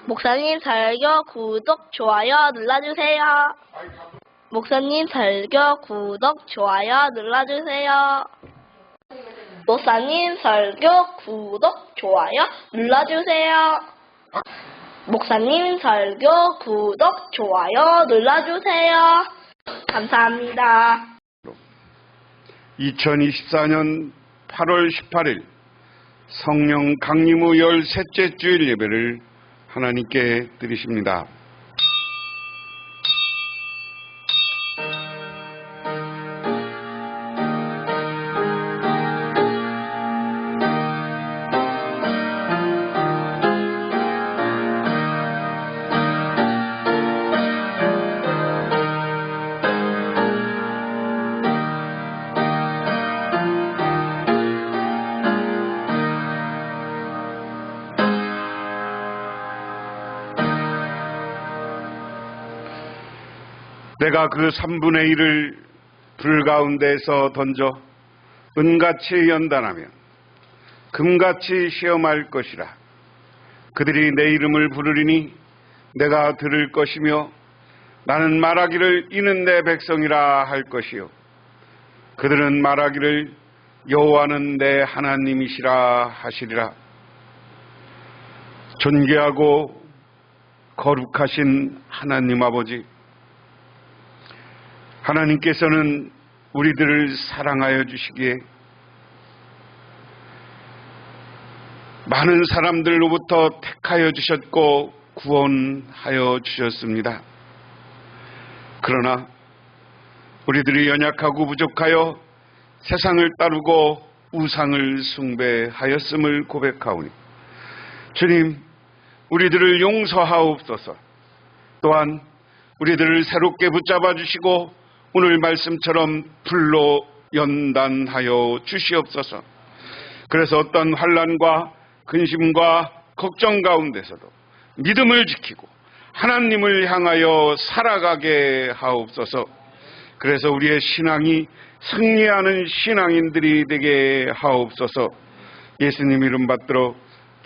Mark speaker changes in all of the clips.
Speaker 1: 목사님 설교 구독, 좋아요 눌러주세요. 목사님 설교 구독, 좋아요 눌러주세요. 목사님 설교 구독, 좋아요 눌러주세요. 목사님 설교 구독, 좋아요 눌러주세요. 감사합니다.
Speaker 2: 2024년 8월 18일 성령 강림 후 13째 주일 예배를 하나님께 드리십니다. 내가 그 3분의 1을 불 가운데서 던져 은같이 연단하며 금같이 시험할 것이라. 그들이 내 이름을 부르리니 내가 들을 것이며 나는 말하기를 이는 내 백성이라 할 것이요 그들은 말하기를 여호와는 내 하나님이시라 하시리라. 존귀하고 거룩하신 하나님 아버지, 하나님께서는 우리들을 사랑하여 주시기에 많은 사람들로부터 택하여 주셨고 구원하여 주셨습니다. 그러나 우리들이 연약하고 부족하여 세상을 따르고 우상을 숭배하였음을 고백하오니 주님, 우리들을 용서하옵소서. 또한 우리들을 새롭게 붙잡아 주시고 오늘 말씀처럼 불로 연단하여 주시옵소서. 그래서 어떤 환난과 근심과 걱정 가운데서도 믿음을 지키고 하나님을 향하여 살아가게 하옵소서. 그래서 우리의 신앙이 승리하는 신앙인들이 되게 하옵소서. 예수님 이름 받들어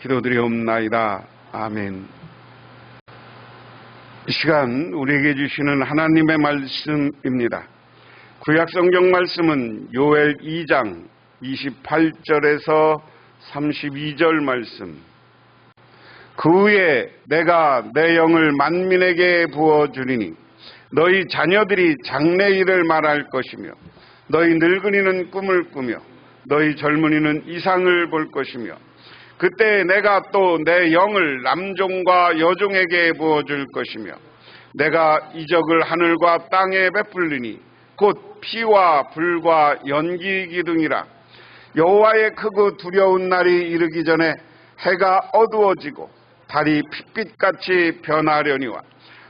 Speaker 2: 기도드리옵나이다. 아멘. 이 시간 우리에게 주시는 하나님의 말씀입니다. 구약성경 말씀은 요엘 2장 28절에서 32절 말씀. 그 후에 내가 내 영을 만민에게 부어주리니 너희 자녀들이 장래일을 말할 것이며 너희 늙은이는 꿈을 꾸며 너희 젊은이는 이상을 볼 것이며 그때 내가 또 내 영을 남종과 여종에게 부어줄 것이며 내가 이적을 하늘과 땅에 베풀리니 곧 피와 불과 연기 기둥이라. 여호와의 크고 두려운 날이 이르기 전에 해가 어두워지고 달이 핏빛같이 변하려니와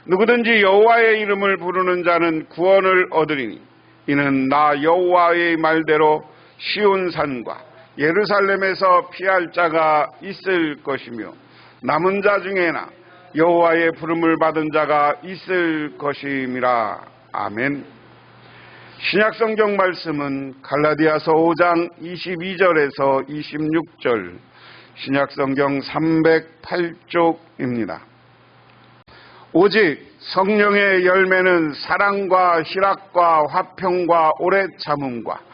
Speaker 2: 누구든지 여호와의 이름을 부르는 자는 구원을 얻으리니 이는 나 여호와의 말대로 시온산과 예루살렘에서 피할 자가 있을 것이며 남은 자 중에나 여호와의 부름을 받은 자가 있을 것임이라. 아멘. 신약성경 말씀은 갈라디아서 5장 22절에서 26절, 신약성경 308쪽입니다. 오직 성령의 열매는 사랑과 희락과 화평과 오래 참음과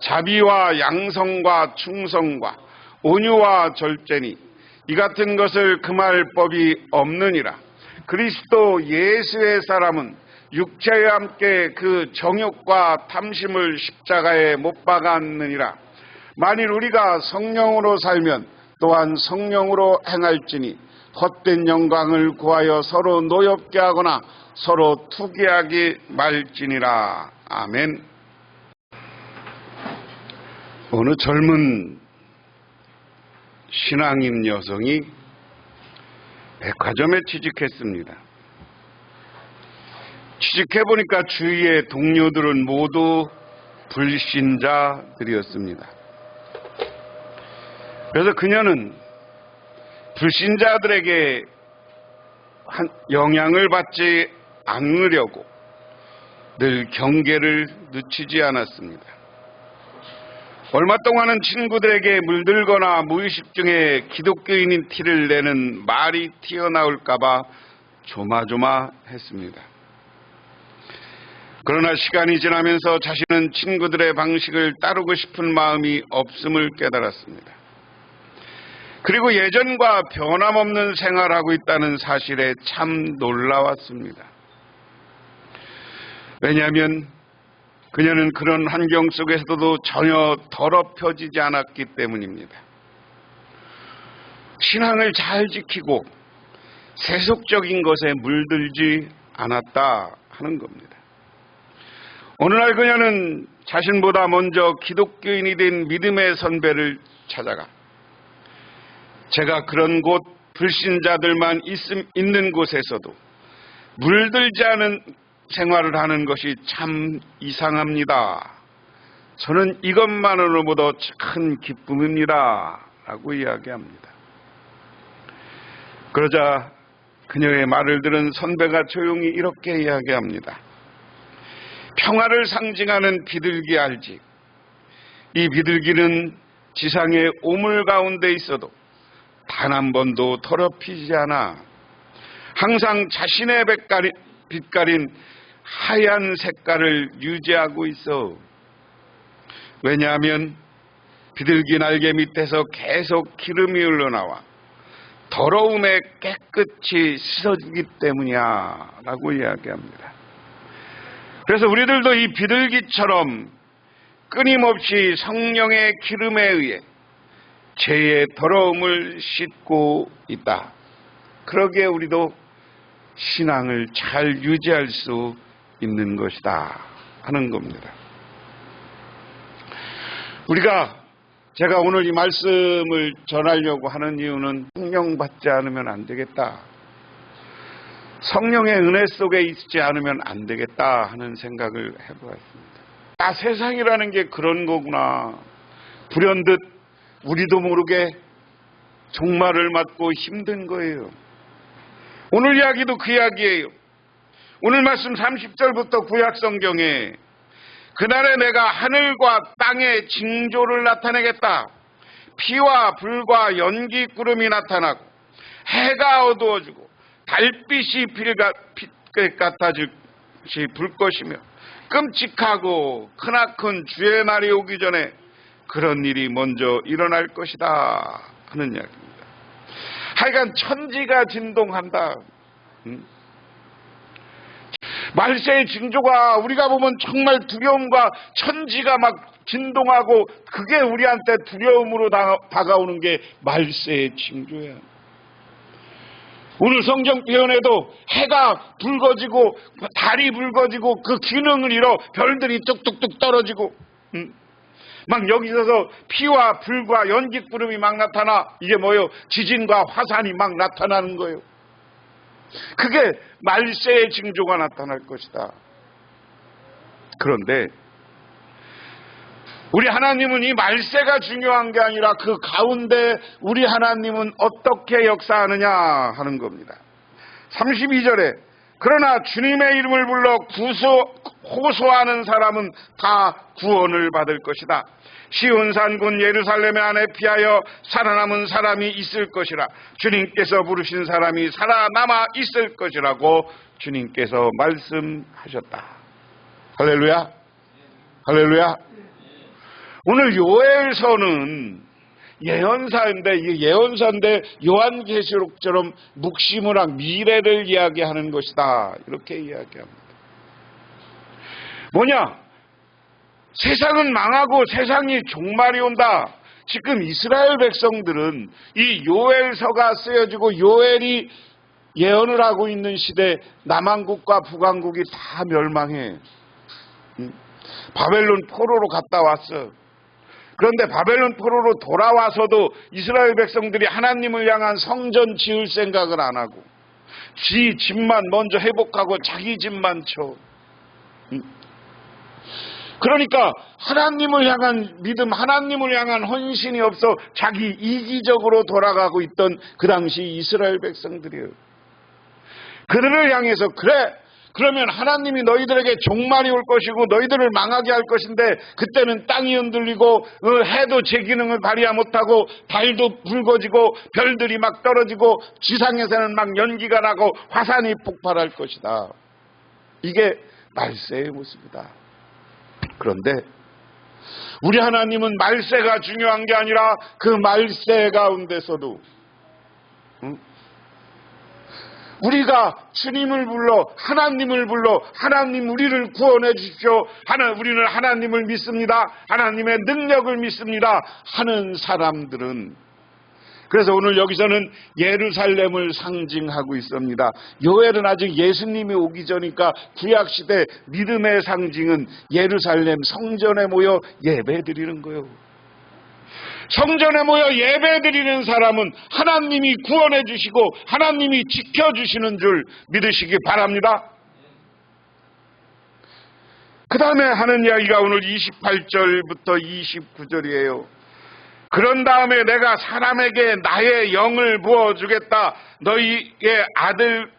Speaker 2: 자비와 양성과 충성과 온유와 절제니 이 같은 것을 금할 법이 없느니라. 그리스도 예수의 사람은 육체와 함께 그 정욕과 탐심을 십자가에 못 박았느니라. 만일 우리가 성령으로 살면 또한 성령으로 행할지니 헛된 영광을 구하여 서로 노엽게 하거나 서로 투기하기 말지니라. 아멘. 어느 젊은 신앙인 여성이 백화점에 취직했습니다. 취직해보니까 주위의 동료들은 모두 불신자들이었습니다. 그래서 그녀는 불신자들에게 영향을 받지 않으려고 늘 경계를 늦추지 않았습니다. 얼마 동안은 친구들에게 물들거나 무의식 중에 기독교인인 티를 내는 말이 튀어나올까봐 조마조마했습니다. 그러나 시간이 지나면서 자신은 친구들의 방식을 따르고 싶은 마음이 없음을 깨달았습니다. 그리고 예전과 변함없는 생활하고 있다는 사실에 참 놀라웠습니다. 왜냐하면 그녀는 그런 환경 속에서도 전혀 더럽혀지지 않았기 때문입니다. 신앙을 잘 지키고 세속적인 것에 물들지 않았다 하는 겁니다. 어느 날 그녀는 자신보다 먼저 기독교인이 된 믿음의 선배를 찾아가 제가 그런 곳 불신자들만 있는 곳에서도 물들지 않은 생활을 하는 것이 참 이상합니다. 저는 이것만으로도 큰 기쁨입니다. 라고 이야기합니다. 그러자 그녀의 말을 들은 선배가 조용히 이렇게 이야기합니다. 평화를 상징하는 비둘기 알지? 이 비둘기는 지상의 오물 가운데 있어도 단 한 번도 더럽히지 않아 항상 자신의 빛깔인 하얀 색깔을 유지하고 있어. 왜냐하면 비둘기 날개 밑에서 계속 기름이 흘러나와 더러움에 깨끗이 씻어지기 때문이야 라고 이야기합니다. 그래서 우리들도 이 비둘기처럼 끊임없이 성령의 기름에 의해 죄의 더러움을 씻고 있다. 그러기에 우리도 신앙을 잘 유지할 수 있는 것이다 하는 겁니다. 제가 오늘 이 말씀을 전하려고 하는 이유는 성령 받지 않으면 안 되겠다. 성령의 은혜 속에 있지 않으면 안 되겠다 하는 생각을 해보았습니다. 세상이라는 게 그런 거구나. 불현듯 우리도 모르게 종말을 맞고 힘든 거예요. 오늘 이야기도 그 이야기예요. 오늘 말씀 30절부터 구약 성경에 그날에 내가 하늘과 땅의 징조를 나타내겠다. 피와 불과 연기 구름이 나타나고 해가 어두워지고 달빛이 빛 같아질시 불 것이며 끔찍하고 크나큰 주의 날이 오기 전에 그런 일이 먼저 일어날 것이다 하는 이야기입니다. 하여간 천지가 진동한다. 말세의 징조가 우리가 보면 정말 두려움과 천지가 막 진동하고 그게 우리한테 두려움으로 다가오는 게 말세의 징조야. 오늘 성경 표현에도 해가 붉어지고 달이 붉어지고 그 기능을 잃어 별들이 뚝뚝뚝 떨어지고 막 여기서 피와 불과 연기구름이 막 나타나 이게 뭐예요? 지진과 화산이 막 나타나는 거예요. 그게 말세의 징조가 나타날 것이다. 그런데 우리 하나님은 이 말세가 중요한 게 아니라 그 가운데 우리 하나님은 어떻게 역사하느냐 하는 겁니다. 32절에 그러나 주님의 이름을 불러 호소하는 사람은 다 구원을 받을 것이다. 시온산 곧 예루살렘의 안에 피하여 살아남은 사람이 있을 것이라. 주님께서 부르신 사람이 살아남아 있을 것이라고 주님께서 말씀하셨다. 할렐루야. 할렐루야. 오늘 요엘서는 예언서인데 요한계시록처럼 묵시무랑 미래를 이야기하는 것이다. 이렇게 이야기합니다. 뭐냐? 세상은 망하고 세상이 종말이 온다. 지금 이스라엘 백성들은 이 요엘서가 쓰여지고 요엘이 예언을 하고 있는 시대 남한국과 북한국이 다 멸망해. 바벨론 포로로 갔다 왔어. 그런데 바벨론 포로로 돌아와서도 이스라엘 백성들이 하나님을 향한 성전 지을 생각을 안 하고 지 집만 먼저 회복하고 자기 집만 쳐. 그러니까 하나님을 향한 믿음, 하나님을 향한 헌신이 없어 자기 이기적으로 돌아가고 있던 그 당시 이스라엘 백성들이에요. 그들을 향해서 그래 그러면 하나님이 너희들에게 종말이 올 것이고 너희들을 망하게 할 것인데 그때는 땅이 흔들리고 해도 제 기능을 발휘하지 못하고 달도 붉어지고 별들이 막 떨어지고 지상에서는 막 연기가 나고 화산이 폭발할 것이다. 이게 말세의 모습이다. 그런데 우리 하나님은 말세가 중요한 게 아니라 그 말세 가운데서도 우리가 주님을 불러 하나님을 불러 하나님 우리를 구원해 주십시오. 우리는 하나님을 믿습니다. 하나님의 능력을 믿습니다. 하는 사람들은 그래서 오늘 여기서는 예루살렘을 상징하고 있습니다. 요엘은 아직 예수님이 오기 전이니까 구약시대 믿음의 상징은 예루살렘 성전에 모여 예배드리는 거예요. 성전에 모여 예배드리는 사람은 하나님이 구원해 주시고 하나님이 지켜주시는 줄 믿으시기 바랍니다. 그 다음에 하는 이야기가 오늘 28절부터 29절이에요. 그런 다음에 내가 사람에게 나의 영을 부어주겠다. 너희의 아들,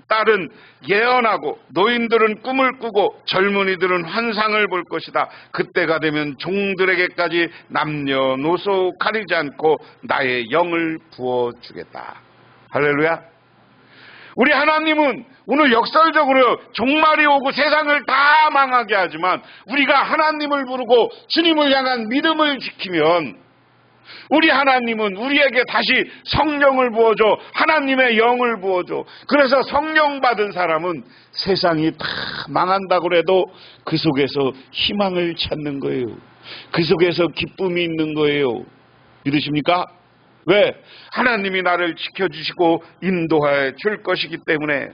Speaker 2: 딸은 예언하고 노인들은 꿈을 꾸고 젊은이들은 환상을 볼 것이다. 그때가 되면 종들에게까지 남녀노소 가리지 않고 나의 영을 부어주겠다. 할렐루야. 우리 하나님은 오늘 역설적으로 종말이 오고 세상을 다 망하게 하지만 우리가 하나님을 부르고 주님을 향한 믿음을 지키면 우리 하나님은 우리에게 다시 성령을 부어줘. 하나님의 영을 부어줘. 그래서 성령 받은 사람은 세상이 다 망한다고 해도 그 속에서 희망을 찾는 거예요. 그 속에서 기쁨이 있는 거예요. 믿으십니까? 왜? 하나님이 나를 지켜주시고 인도해 줄 것이기 때문에.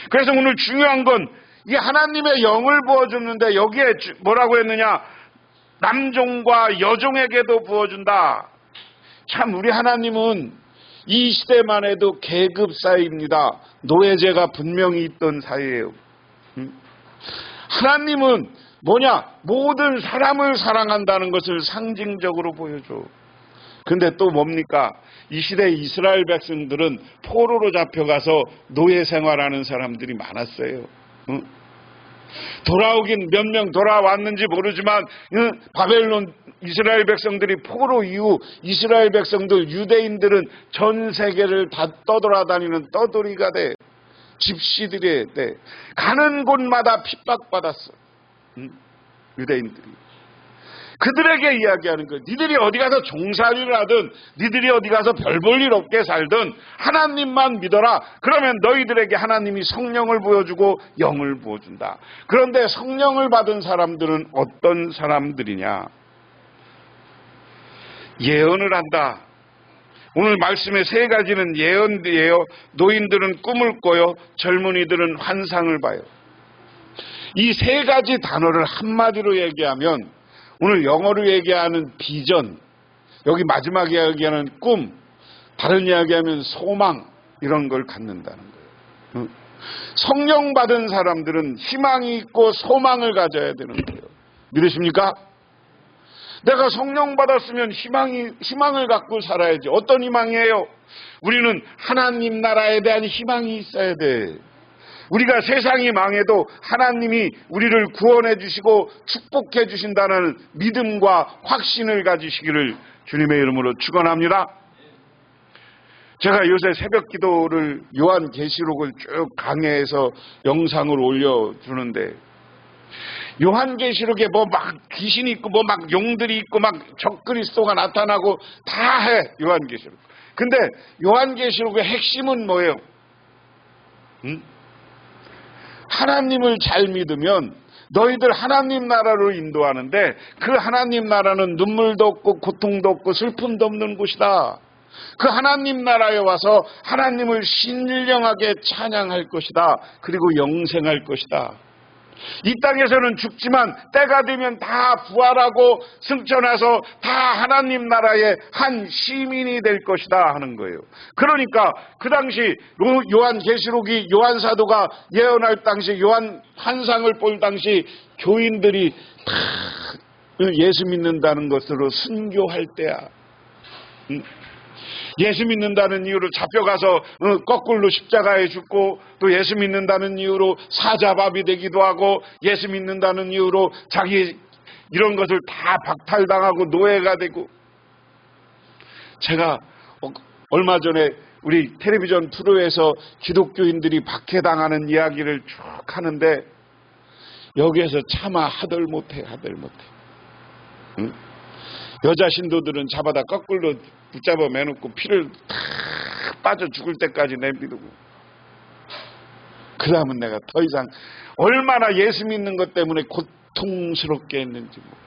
Speaker 2: 그래서 오늘 중요한 건 이 하나님의 영을 부어줬는데 여기에 뭐라고 했느냐? 남종과 여종에게도 부어준다. 참 우리 하나님은 이 시대만 해도 계급 사회입니다. 노예제가 분명히 있던 사회예요. 하나님은 뭐냐? 모든 사람을 사랑한다는 것을 상징적으로 보여줘. 근데 또 뭡니까? 이 시대 이스라엘 백성들은 포로로 잡혀가서 노예 생활하는 사람들이 많았어요. 돌아오긴 몇 명 돌아왔는지 모르지만 바벨론 이스라엘 백성들이 포로 이후 이스라엘 백성들 유대인들은 전 세계를 다 떠돌아다니는 떠돌이가 돼. 집시들이 돼. 가는 곳마다 핍박받았어. 유대인들이. 그들에게 이야기하는 거예요. 니들이 어디 가서 종살이를 하든 니들이 어디 가서 별 볼 일 없게 살든 하나님만 믿어라. 그러면 너희들에게 하나님이 성령을 부어주고 영을 부어준다. 그런데 성령을 받은 사람들은 어떤 사람들이냐? 예언을 한다. 오늘 말씀의 세 가지는 예언이에요. 노인들은 꿈을 꿔요. 젊은이들은 환상을 봐요. 이 세 가지 단어를 한마디로 얘기하면 오늘 영어로 얘기하는 비전, 여기 마지막에 얘기하는 꿈, 다른 이야기하면 소망, 이런 걸 갖는다는 거예요. 성령 받은 사람들은 희망이 있고 소망을 가져야 되는 거예요. 믿으십니까? 내가 성령 받았으면 희망을 갖고 살아야지. 어떤 희망이에요? 우리는 하나님 나라에 대한 희망이 있어야 돼. 우리가 세상이 망해도 하나님이 우리를 구원해 주시고 축복해 주신다는 믿음과 확신을 가지시기를 주님의 이름으로 축원합니다. 제가 요새 새벽 기도를 요한계시록을 쭉 강해해서 영상을 올려주는데 요한계시록에 뭐 막 귀신이 있고 뭐 막 용들이 있고 막 적그리스도가 나타나고 다 해. 요한계시록. 근데 요한계시록의 핵심은 뭐예요? 하나님을 잘 믿으면 너희들 하나님 나라로 인도하는데 그 하나님 나라는 눈물도 없고 고통도 없고 슬픔도 없는 곳이다. 그 하나님 나라에 와서 하나님을 신령하게 찬양할 것이다. 그리고 영생할 것이다. 이 땅에서는 죽지만 때가 되면 다 부활하고 승천해서 다 하나님 나라의 한 시민이 될 것이다 하는 거예요. 그러니까 그 당시 요한계시록이 요한사도가 예언할 당시 요한 환상을 볼 당시 교인들이 다 예수 믿는다는 것으로 순교할 때야. 예수 믿는다는 이유로 잡혀가서 거꾸로 십자가에 죽고, 또 예수 믿는다는 이유로 사자밥이 되기도 하고, 예수 믿는다는 이유로 자기 이런 것을 다 박탈당하고 노예가 되고. 제가 얼마 전에 우리 텔레비전 프로에서 기독교인들이 박해당하는 이야기를 쭉 하는데, 여기에서 차마 하들 못해. 응? 여자 신도들은 잡아다 거꾸로 붙잡아 매놓고 피를 다 빠져 죽을 때까지 내비두고, 그 다음은 내가 더 이상 얼마나 예수 믿는 것 때문에 고통스럽게 했는지 몰라.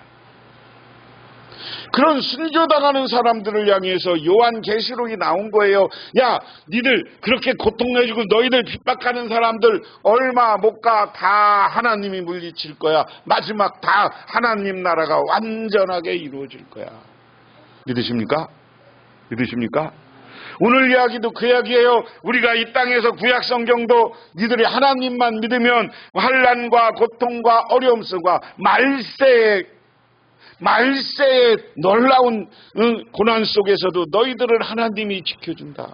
Speaker 2: 그런 순교당하는 사람들을 향해서 요한계시록이 나온 거예요. 야, 니들 그렇게 고통내주고 너희들 핍박하는 사람들 얼마 못 가. 다 하나님이 물리칠 거야. 마지막 다 하나님 나라가 완전하게 이루어질 거야. 믿으십니까? 오늘 이야기도 그 이야기예요. 우리가 이 땅에서 구약 성경도 니들이 하나님만 믿으면 환난과 고통과 어려움 속과 말세의 놀라운 고난 속에서도 너희들을 하나님이 지켜준다.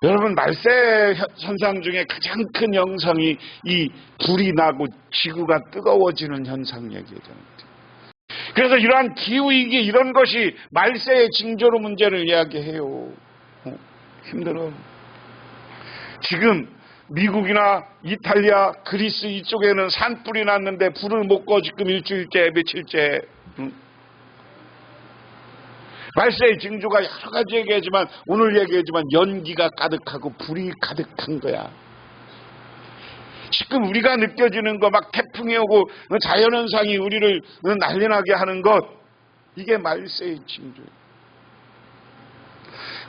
Speaker 2: 여러분, 말세 현상 중에 가장 큰 현상이 이 불이 나고 지구가 뜨거워지는 현상 얘기잖아요. 그래서 이러한 기후위기 이런 것이 말세의 징조로 문제를 이야기해요. 힘들어. 지금 미국이나 이탈리아, 그리스 이쪽에는 산불이 났는데 불을 못 꺼 지금 일주일째, 며칠째. 말세의 징조가 여러 가지 얘기하지만, 오늘 얘기하지만 연기가 가득하고 불이 가득한 거야. 지금 우리가 느껴지는 거, 막 태풍이 오고 자연현상이 우리를 난리나게 하는 것, 이게 말세의 징조예요.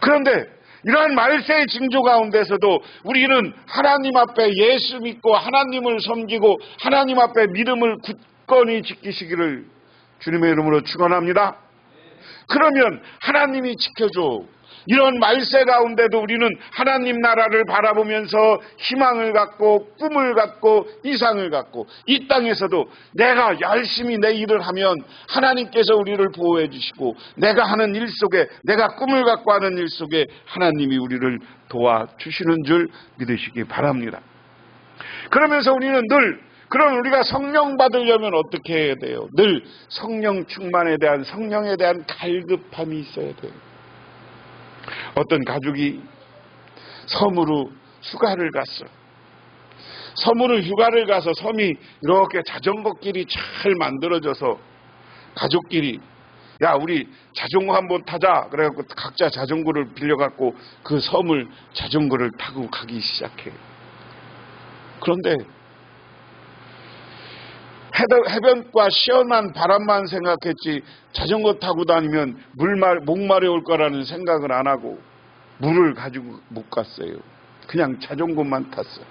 Speaker 2: 그런데 이러한 말세의 징조 가운데서도 우리는 하나님 앞에 예수 믿고 하나님을 섬기고 하나님 앞에 믿음을 굳건히 지키시기를 주님의 이름으로 축원합니다. 그러면 하나님이 지켜줘. 이런 말세 가운데도 우리는 하나님 나라를 바라보면서 희망을 갖고 꿈을 갖고 이상을 갖고, 이 땅에서도 내가 열심히 내 일을 하면 하나님께서 우리를 보호해 주시고, 내가 하는 일 속에, 내가 꿈을 갖고 하는 일 속에 하나님이 우리를 도와주시는 줄 믿으시기 바랍니다. 그러면서 우리는 늘, 그럼 우리가 성령 받으려면 어떻게 해야 돼요? 늘 성령 충만에 대한, 성령에 대한 갈급함이 있어야 돼요. 어떤 가족이 섬으로 휴가를 갔어. 섬으로 휴가를 가서 섬이 이렇게 자전거길이 잘 만들어져서 가족끼리, 야, 우리 자전거 한번 타자. 그래갖고 각자 자전거를 빌려갖고 그 섬을 자전거를 타고 가기 시작해. 그런데 해변과 시원한 바람만 생각했지, 자전거 타고 다니면 목마려 올 거라는 생각을 안 하고 물을 가지고 못 갔어요. 그냥 자전거만 탔어요.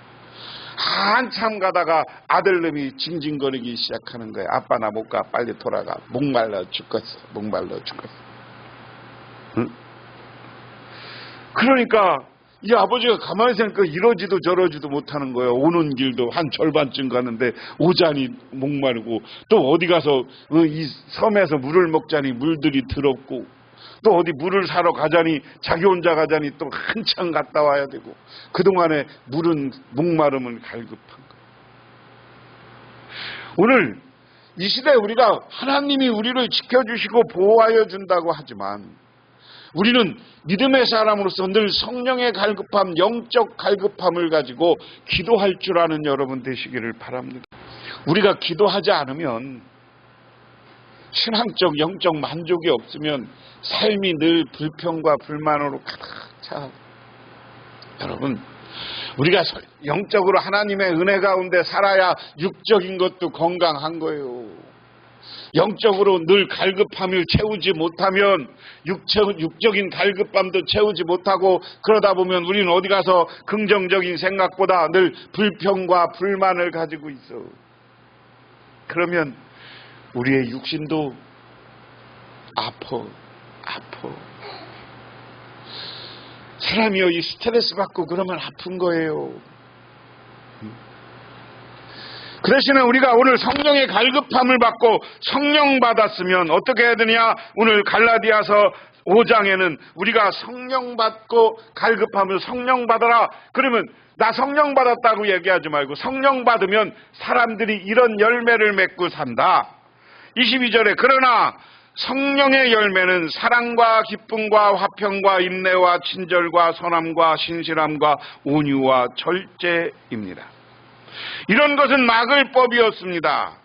Speaker 2: 한참 가다가 아들놈이 징징거리기 시작하는 거예요. 아빠 나 못 가. 빨리 돌아가. 목말라 죽겠어. 응? 그러니까 이 아버지가 가만히 생각하니까 이러지도 저러지도 못하는 거예요. 오는 길도 한 절반쯤 가는데 오자니 목마르고, 또 어디 가서 이 섬에서 물을 먹자니 물들이 더럽고, 또 어디 물을 사러 가자니 자기 혼자 가자니 또 한참 갔다 와야 되고, 그동안에 물은 목마름은 갈급한 거예요. 오늘 이 시대에 우리가 하나님이 우리를 지켜주시고 보호하여 준다고 하지만, 우리는 믿음의 사람으로서 늘 성령의 갈급함, 영적 갈급함을 가지고 기도할 줄 아는 여러분 되시기를 바랍니다. 우리가 기도하지 않으면, 신앙적, 영적 만족이 없으면 삶이 늘 불평과 불만으로 가득 차. 여러분, 우리가 영적으로 하나님의 은혜 가운데 살아야 육적인 것도 건강한 거예요. 영적으로 늘 갈급함을 채우지 못하면 육적인 갈급함도 채우지 못하고, 그러다 보면 우리는 어디 가서 긍정적인 생각보다 늘 불평과 불만을 가지고 있어. 그러면 우리의 육신도 아파. 사람이요, 이 스트레스 받고 그러면 아픈 거예요. 그 대신에 우리가 오늘 성령의 갈급함을 받고 성령 받았으면 어떻게 해야 되냐? 오늘 갈라디아서 5장에는 우리가 성령 받고 갈급하며 성령 받아라. 그러면 나 성령 받았다고 얘기하지 말고 성령 받으면 사람들이 이런 열매를 맺고 산다. 22절에 그러나 성령의 열매는 사랑과 기쁨과 화평과 인내와 친절과 선함과 신실함과 온유와 절제입니다. 이런 것은 막을 법이었습니다.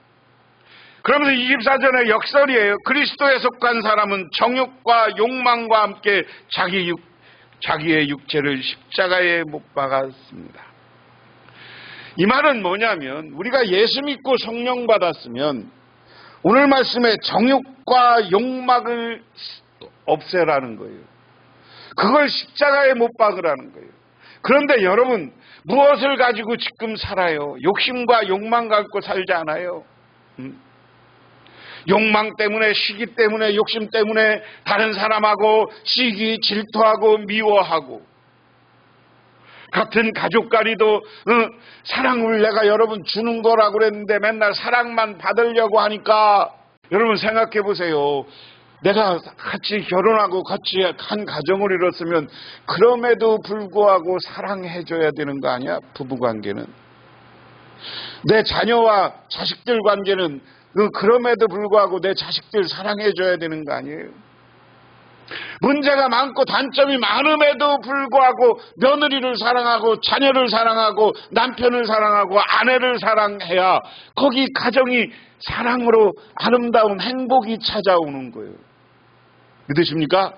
Speaker 2: 그러면서 24절의 역설이에요. 그리스도에 속한 사람은 정욕과 욕망과 함께 자기의 육체를 십자가에 못 박았습니다. 이 말은 뭐냐면 우리가 예수 믿고 성령 받았으면 오늘 말씀에 정욕과 욕망을 없애라는 거예요. 그걸 십자가에 못 박으라는 거예요. 그런데 여러분 무엇을 가지고 지금 살아요? 욕심과 욕망 갖고 살지 않아요. 욕망 때문에, 시기 때문에, 욕심 때문에 다른 사람하고 시기, 질투하고 미워하고 같은 가족간이도 사랑을 내가 여러분 주는 거라고 그랬는데 맨날 사랑만 받으려고 하니까 여러분 생각해 보세요. 내가 같이 결혼하고 같이 한 가정을 이뤘으면 그럼에도 불구하고 사랑해줘야 되는 거 아니야? 부부관계는. 내 자녀와 자식들 관계는 그럼에도 불구하고 내 자식들 사랑해줘야 되는 거 아니에요? 문제가 많고 단점이 많음에도 불구하고 며느리를 사랑하고 자녀를 사랑하고 남편을 사랑하고 아내를 사랑해야 거기 가정이 사랑으로 아름다운 행복이 찾아오는 거예요. 믿으십니까?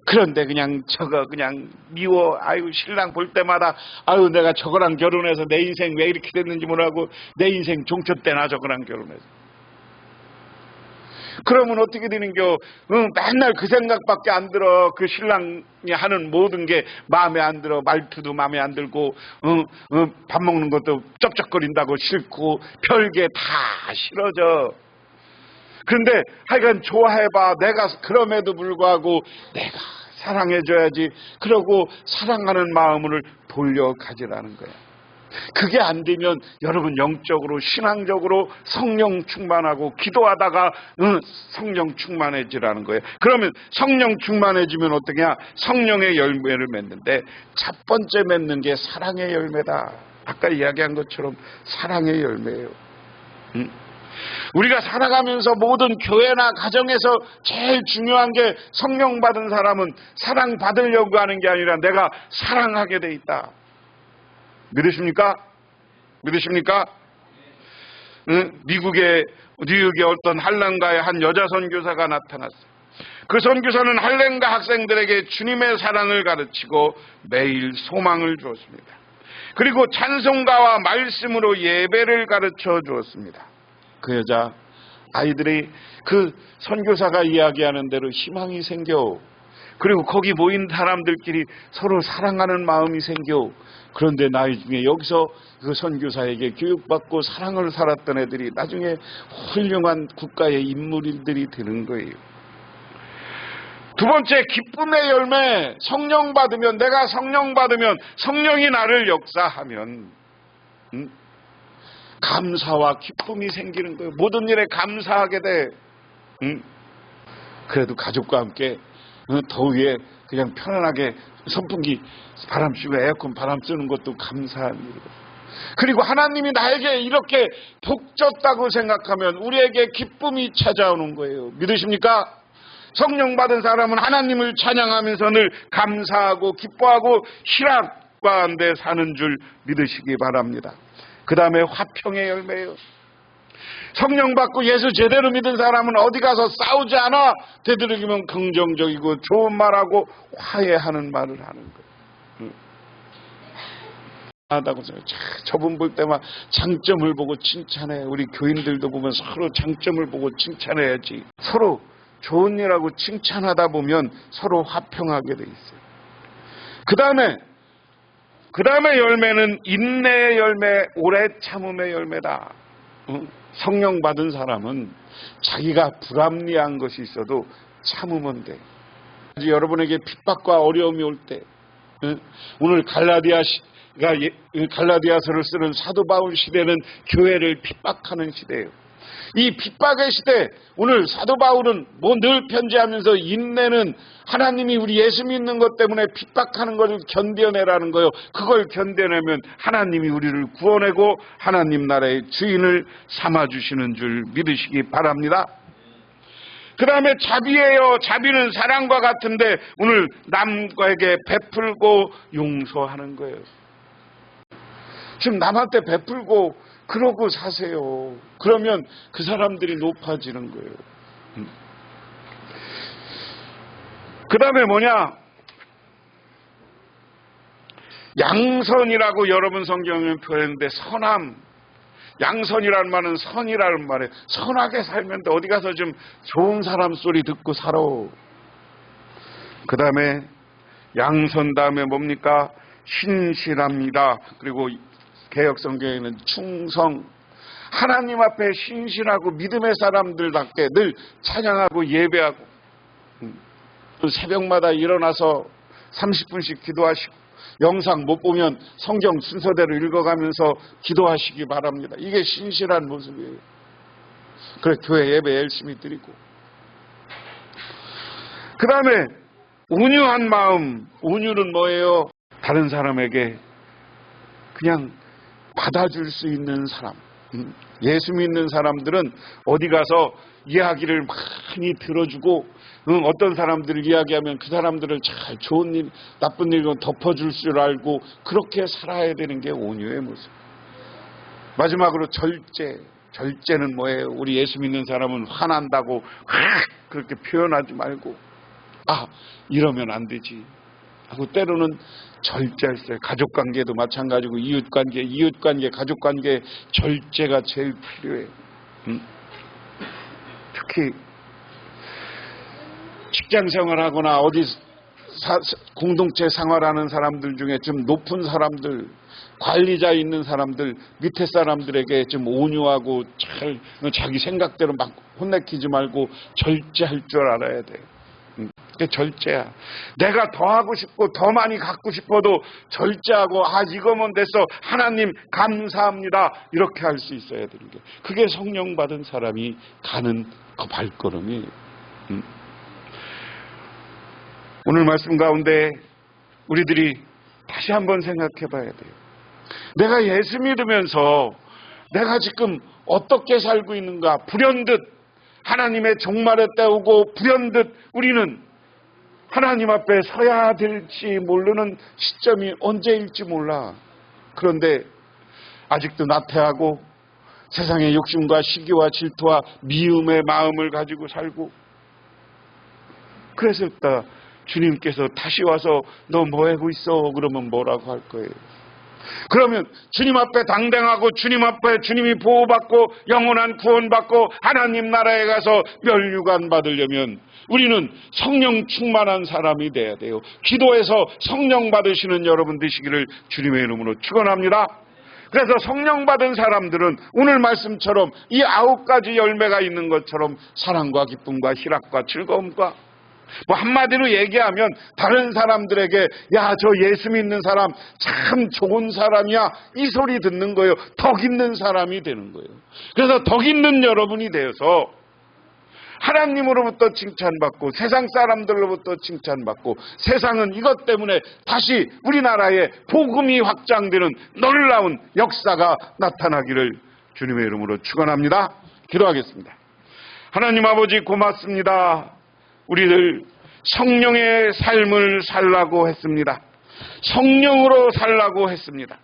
Speaker 2: 그런데 그냥 저거 그냥 미워. 아유 신랑 볼 때마다 아유 내가 저거랑 결혼해서 내 인생 왜 이렇게 됐는지 모르고 내 인생 종초 때나 저거랑 결혼해서. 그러면 어떻게 되는겨? 맨날 그 생각밖에 안 들어. 그 신랑이 하는 모든 게 마음에 안 들어. 말투도 마음에 안 들고 밥 먹는 것도 쩝쩝거린다고 싫고 별게 다 싫어져. 그런데 하여간 좋아해봐. 내가 그럼에도 불구하고 내가 사랑해줘야지. 그러고 사랑하는 마음을 돌려가지라는 거야. 그게 안 되면 여러분 영적으로 신앙적으로 성령 충만하고 기도하다가 성령 충만해지라는 거예요. 그러면 성령 충만해지면 어떻게 하냐? 성령의 열매를 맺는데 첫 번째 맺는 게 사랑의 열매다. 아까 이야기한 것처럼 사랑의 열매예요. 우리가 살아가면서 모든 교회나 가정에서 제일 중요한 게 성령 받은 사람은 사랑 받으려고 하는 게 아니라 내가 사랑하게 돼 있다. 믿으십니까? 믿으십니까? 미국의 뉴욕의 어떤 할렘가의 한 여자 선교사가 나타났어요. 그 선교사는 할렘가 학생들에게 주님의 사랑을 가르치고 매일 소망을 주었습니다. 그리고 찬송가와 말씀으로 예배를 가르쳐 주었습니다. 그 여자 아이들이 그 선교사가 이야기하는 대로 희망이 생겨. 그리고 거기 모인 사람들끼리 서로 사랑하는 마음이 생겨. 그런데 나중에 여기서 그 선교사에게 교육받고 사랑을 살았던 애들이 나중에 훌륭한 국가의 인물들이 되는 거예요. 두 번째, 기쁨의 열매. 성령 받으면, 내가 성령 받으면, 성령이 나를 역사하면 감사와 기쁨이 생기는 거예요. 모든 일에 감사하게 돼. 그래도 가족과 함께 더위에 그냥 편안하게 선풍기 바람 쐬고 에어컨 바람 쐬는 것도 감사한 일이고. 그리고 하나님이 나에게 이렇게 복 줬다고 생각하면 우리에게 기쁨이 찾아오는 거예요. 믿으십니까? 성령 받은 사람은 하나님을 찬양하면서 늘 감사하고 기뻐하고 희락 가운데 사는 줄 믿으시기 바랍니다. 그 다음에 화평의 열매예요. 성령 받고 예수 제대로 믿은 사람은 어디 가서 싸우지 않아. 되도록이면 긍정적이고 좋은 말하고 화해하는 말을 하는 거예요. 하다고 생각해. 저분 볼 때만 장점을 보고 칭찬해. 우리 교인들도 보면 서로 장점을 보고 칭찬해야지. 서로 좋은 일하고 칭찬하다 보면 서로 화평하게 돼 있어요. 그 다음에 열매는 인내의 열매, 오래 참음의 열매다. 성령 받은 사람은 자기가 불합리한 것이 있어도 참으면 돼. 여러분에게 핍박과 어려움이 올 때, 오늘 갈라디아서를 쓰는 사도 바울 시대는 교회를 핍박하는 시대예요. 이 핍박의 시대, 오늘 사도 바울은 뭐 늘 편지하면서 인내는 하나님이 우리 예수 믿는 것 때문에 핍박하는 것을 견뎌내라는 거예요. 그걸 견뎌내면 하나님이 우리를 구원하고 하나님 나라의 주인을 삼아주시는 줄 믿으시기 바랍니다. 그 다음에 자비예요. 자비는 사랑과 같은데 오늘 남에게 베풀고 용서하는 거예요. 지금 남한테 베풀고 그러고 사세요. 그러면 그 사람들이 높아지는 거예요. 그 다음에 뭐냐? 양선이라고 여러분 성경에 표현했는데 선함. 양선이라는 말은 선이라는 말이에요. 선하게 살면 어디 가서 좀 좋은 사람 소리 듣고 살아. 그 다음에 양선 다음에 뭡니까? 신실합니다. 그리고 개역성경에는 충성. 하나님 앞에 신실하고 믿음의 사람들답게 늘 찬양하고 예배하고 새벽마다 일어나서 30분씩 기도하시고 영상 못 보면 성경 순서대로 읽어가면서 기도하시기 바랍니다. 이게 신실한 모습이에요. 그래 교회 예배 열심히 드리고 그 다음에 온유한 마음. 온유는 뭐예요? 다른 사람에게 그냥 받아줄 수 있는 사람. 예수 믿는 사람들은 어디 가서 이야기를 많이 들어주고 어떤 사람들을 이야기하면 그 사람들을 잘 좋은 일, 나쁜 일은 덮어줄 줄 알고 그렇게 살아야 되는 게 온유의 모습. 마지막으로 절제. 절제는 뭐예요? 우리 예수 믿는 사람은 화난다고 그렇게 표현하지 말고 이러면 안 되지 하고 때로는 절제했어요. 가족관계도 마찬가지고 이웃관계, 가족관계 절제가 제일 필요해요. 특히 직장생활하거나 어디 공동체 생활하는 사람들 중에 좀 높은 사람들, 관리자 있는 사람들, 밑에 사람들에게 좀 온유하고 잘 자기 생각대로 막 혼내키지 말고 절제할 줄 알아야 돼요. 그게 절제야. 내가 더 하고 싶고 더 많이 갖고 싶어도 절제하고 이거면 됐어. 하나님 감사합니다. 이렇게 할 수 있어야 되는 게. 그게 성령 받은 사람이 가는 그 발걸음이에요. 오늘 말씀 가운데 우리들이 다시 한번 생각해 봐야 돼요. 내가 예수 믿으면서 내가 지금 어떻게 살고 있는가. 불현듯 하나님의 종말에 때우고 불현듯 우리는 하나님 앞에 서야 될지 모르는 시점이 언제일지 몰라. 그런데 아직도 나태하고 세상의 욕심과 시기와 질투와 미움의 마음을 가지고 살고 그래서 주님께서 다시 와서 너 뭐 하고 있어? 그러면 뭐라고 할 거예요? 그러면 주님 앞에 당당하고 주님 앞에 주님이 보호받고 영원한 구원받고 하나님 나라에 가서 멸류관 받으려면 우리는 성령 충만한 사람이 돼야 돼요. 기도해서 성령 받으시는 여러분 되시기를 주님의 이름으로 축원합니다. 그래서 성령 받은 사람들은 오늘 말씀처럼 이 9가지 열매가 있는 것처럼 사랑과 기쁨과 희락과 즐거움과 한마디로 얘기하면 다른 사람들에게 야, 저 예수 믿는 사람 참 좋은 사람이야 이 소리 듣는 거예요. 덕 있는 사람이 되는 거예요. 그래서 덕 있는 여러분이 되어서 하나님으로부터 칭찬받고 세상 사람들로부터 칭찬받고 세상은 이것 때문에 다시 우리나라에 복음이 확장되는 놀라운 역사가 나타나기를 주님의 이름으로 축원합니다. 기도하겠습니다. 하나님 아버지 고맙습니다. 우리들 성령의 삶을 살라고 했습니다. 성령으로 살라고 했습니다.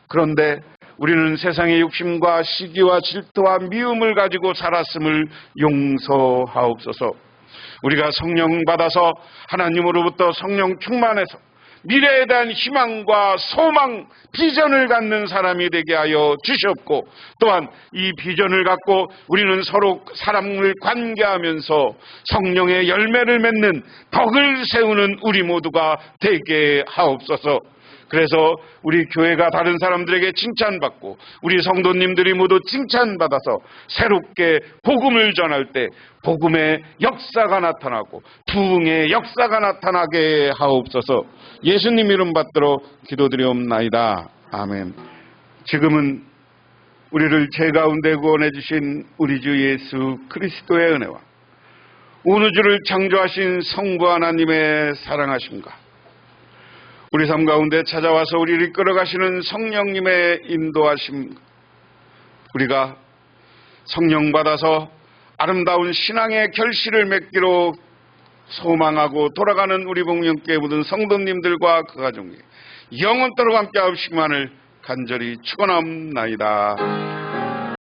Speaker 2: 그런데 우리는 세상의 욕심과 시기와 질투와 미움을 가지고 살았음을 용서하옵소서. 우리가 성령 받아서 하나님으로부터 성령 충만해서 미래에 대한 희망과 소망, 비전을 갖는 사람이 되게 하여 주시옵고 또한 이 비전을 갖고 우리는 서로 사람을 관계하면서 성령의 열매를 맺는 덕을 세우는 우리 모두가 되게 하옵소서. 그래서 우리 교회가 다른 사람들에게 칭찬받고 우리 성도님들이 모두 칭찬받아서 새롭게 복음을 전할 때 복음의 역사가 나타나고 부흥의 역사가 나타나게 하옵소서. 예수님 이름 받들어 기도드리옵나이다. 아멘. 지금은 우리를 죄 가운데 구원해 주신 우리 주 예수 그리스도의 은혜와 온 우주를 창조하신 성부 하나님의 사랑하심과 우리 삶 가운데 찾아와서 우리를 이끌어가시는 성령님의 인도하심, 우리가 성령 받아서 아름다운 신앙의 결실을 맺기로 소망하고 돌아가는 우리 복령교회 모든 성도님들과 그 가정이 영원토록 함께 하시기만을 간절히 축원합니다.